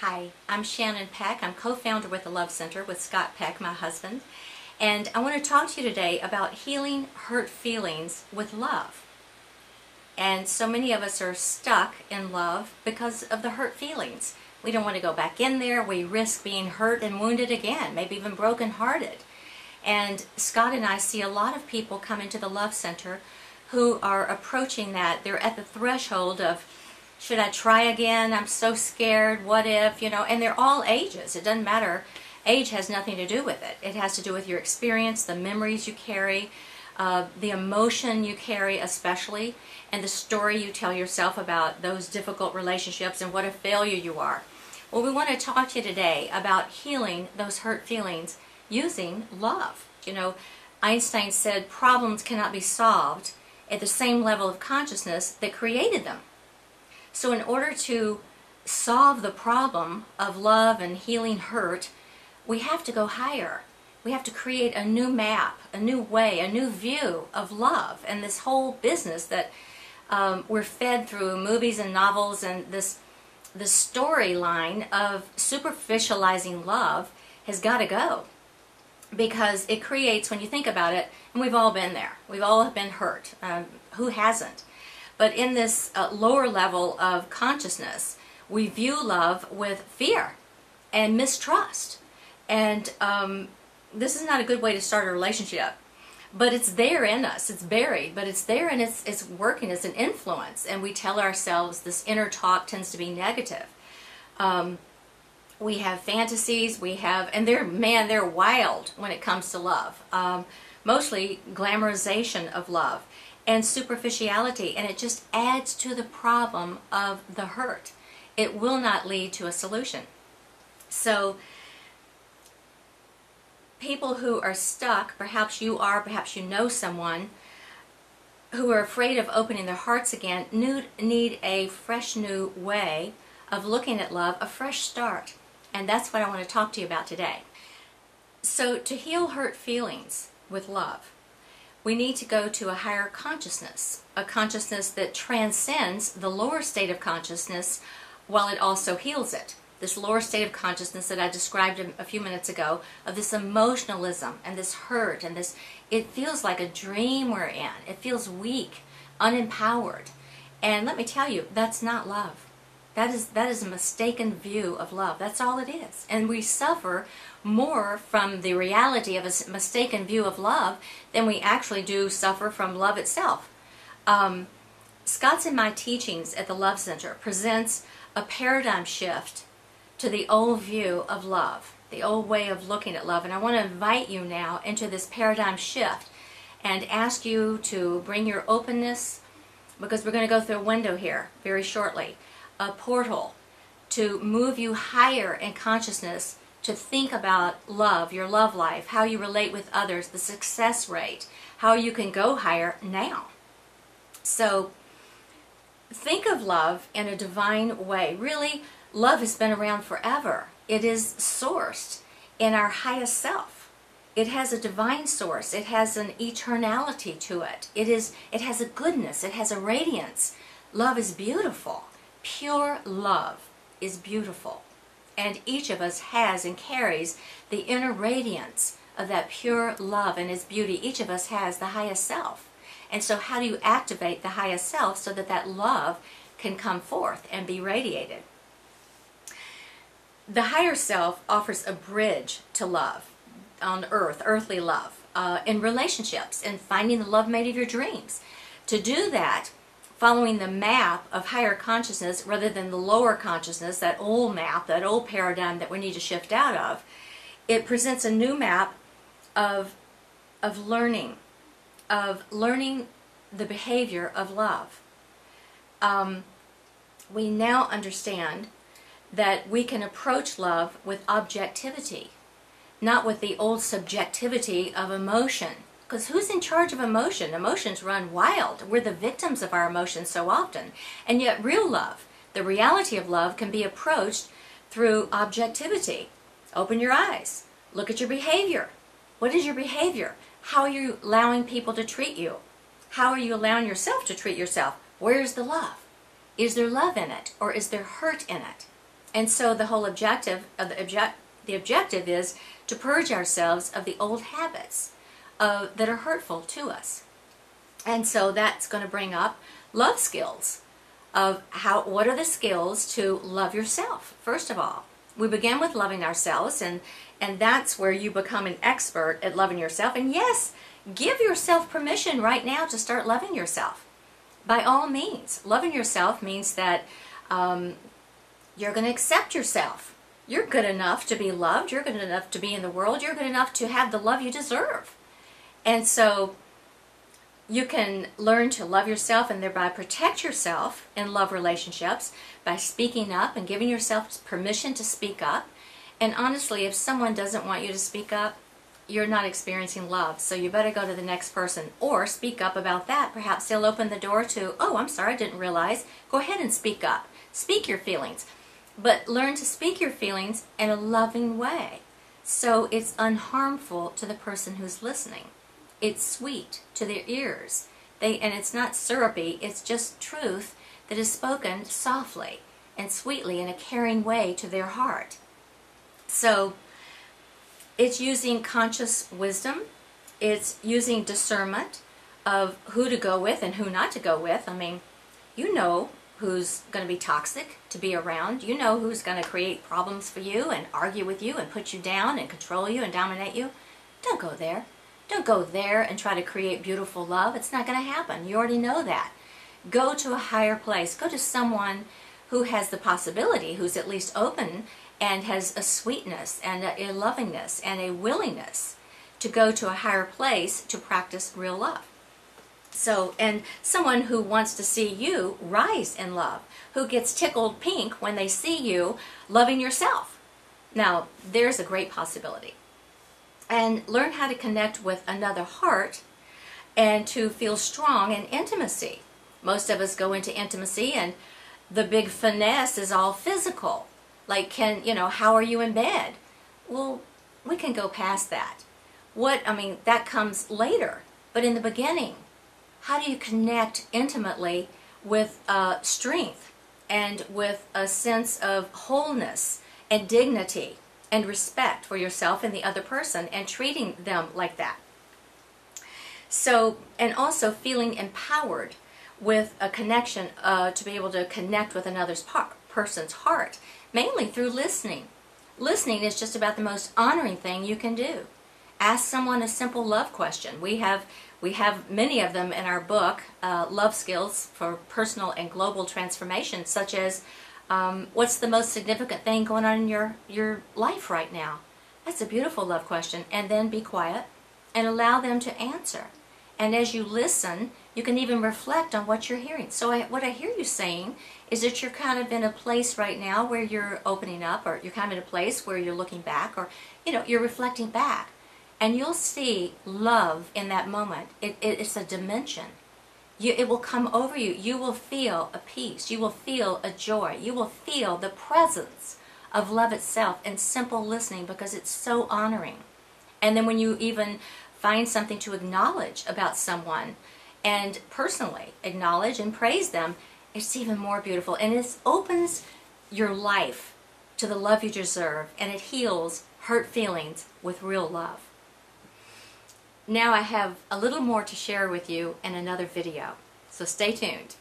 Hi, I'm Shannon Peck. I'm co-founder with the Love Center with Scott Peck, my husband. And I want to talk to you today about healing hurt feelings with love. And so many of us are stuck in love because of the hurt feelings. We don't want to go back in there. We risk being hurt and wounded again, maybe even brokenhearted. And Scott and I see a lot of people come into the Love Center who are approaching that. They're at the threshold of, should I try again? I'm so scared. What if? And they're all ages. It doesn't matter. Age has nothing to do with it. It has to do with your experience, the memories you carry, the emotion you carry especially, and the story you tell yourself about those difficult relationships and what a failure you are. Well, we want to talk to you today about healing those hurt feelings using love. Einstein said problems cannot be solved at the same level of consciousness that created them. So in order to solve the problem of love and healing hurt, we have to go higher. We have to create a new map, a new way, a new view of love. And this whole business that we're fed through movies and novels and this storyline of superficializing love has got to go. Because it creates, when you think about it, and we've all been there, we've all been hurt. Who hasn't? But in this lower level of consciousness, we view love with fear and mistrust. And this is not a good way to start a relationship. But it's there in us. It's buried, but it's there and it's working. It's an influence. And we tell ourselves this inner talk tends to be negative. We have fantasies, and they're wild when it comes to love. Mostly glamorization of love and superficiality, and it just adds to the problem of the hurt. It will not lead to a solution. So people who are stuck, perhaps you are, perhaps you know someone who are afraid of opening their hearts again, need a fresh new way of looking at love, a fresh start. And that's what I want to talk to you about today. So to heal hurt feelings with love, we need to go to a higher consciousness, a consciousness that transcends the lower state of consciousness while it also heals it. This lower state of consciousness that I described a few minutes ago, of this emotionalism and this hurt and this, it feels like a dream we're in. It feels weak, unempowered. And let me tell you, that's not love. That is a mistaken view of love. That's all it is. And we suffer more from the reality of a mistaken view of love than we actually do suffer from love itself. Scott's in my teachings at the Love Center presents a paradigm shift to the old view of love, the old way of looking at love. And I want to invite you now into this paradigm shift and ask you to bring your openness, because we're going to go through a window here very shortly. A portal to move you higher in consciousness, to think about love, your love life, how you relate with others, the success rate, how you can go higher now. So think of love in a divine way. Really, love has been around forever. It is sourced in our highest self. It has a divine source. It has an eternality to it. It has a goodness. It has a radiance. Love is beautiful. Pure love is beautiful, and each of us has and carries the inner radiance of that pure love and its beauty. Each of us has the highest self. And so how do you activate the highest self so that that love can come forth and be radiated? The higher self offers a bridge to love on earth, earthly love, in relationships, and finding the love mate of your dreams. To do that, following the map of higher consciousness rather than the lower consciousness, that old map, that old paradigm that we need to shift out of, it presents a new map of learning the behavior of love. We now understand that we can approach love with objectivity, not with the old subjectivity of emotion. Because who's in charge of emotion? Emotions run wild. We're the victims of our emotions so often. And yet real love, the reality of love, can be approached through objectivity. Open your eyes. Look at your behavior. What is your behavior? How are you allowing people to treat you? How are you allowing yourself to treat yourself? Where's the love? Is there love in it, or is there hurt in it? And so the whole objective of the objective is to purge ourselves of the old habits that are hurtful to us. And so that's going to bring up love skills of what are the skills to love yourself. First of all, we begin with loving ourselves, and that's where you become an expert at loving yourself. And yes, give yourself permission right now to start loving yourself. By all means, loving yourself means that you're going to accept yourself. You're good enough to be loved. You're good enough to be in the world. You're good enough to have the love you deserve. And so you can learn to love yourself and thereby protect yourself in love relationships by speaking up and giving yourself permission to speak up. And honestly, if someone doesn't want you to speak up, you're not experiencing love. So you better go to the next person or speak up about that. Perhaps they'll open the door to, oh, I'm sorry, I didn't realize. Go ahead and speak up. Speak your feelings. But learn to speak your feelings in a loving way, so it's unharmful to the person who's listening. It's sweet to their ears. And it's not syrupy, it's just truth that is spoken softly and sweetly in a caring way to their heart. So it's using conscious wisdom. It's using discernment of who to go with and who not to go with. I mean, you know who's going to be toxic to be around. You know who's going to create problems for you and argue with you and put you down and control you and dominate you. Don't go there. Don't go there and try to create beautiful love. It's not going to happen. You already know that. Go to a higher place. Go to someone who has the possibility, who's at least open and has a sweetness and a lovingness and a willingness to go to a higher place to practice real love. So, and someone who wants to see you rise in love, who gets tickled pink when they see you loving yourself. Now, there's a great possibility. And learn how to connect with another heart and to feel strong in intimacy. Most of us go into intimacy and the big finesse is all physical. Like, how are you in bed? Well, we can go past that. That comes later. But in the beginning, how do you connect intimately with strength and with a sense of wholeness and dignity and respect for yourself and the other person and treating them like that? So, and also feeling empowered with a connection to be able to connect with another person's heart, mainly through listening. Listening is just about the most honoring thing you can do. Ask someone a simple love question. We have many of them in our book, Love Skills for Personal and Global Transformation, such as, what's the most significant thing going on in your life right now? That's a beautiful love question. And then be quiet and allow them to answer. And as you listen, you can even reflect on what you're hearing. So what I hear you saying is that you're kind of in a place right now where you're opening up, or you're kind of in a place where you're looking back, or you're reflecting back. And you'll see love in that moment. It's a dimension. It will come over you. You will feel a peace. You will feel a joy. You will feel the presence of love itself in simple listening, because it's so honoring. And then when you even find something to acknowledge about someone and personally acknowledge and praise them, it's even more beautiful. And it opens your life to the love you deserve, and it heals hurt feelings with real love. Now I have a little more to share with you in another video, so stay tuned.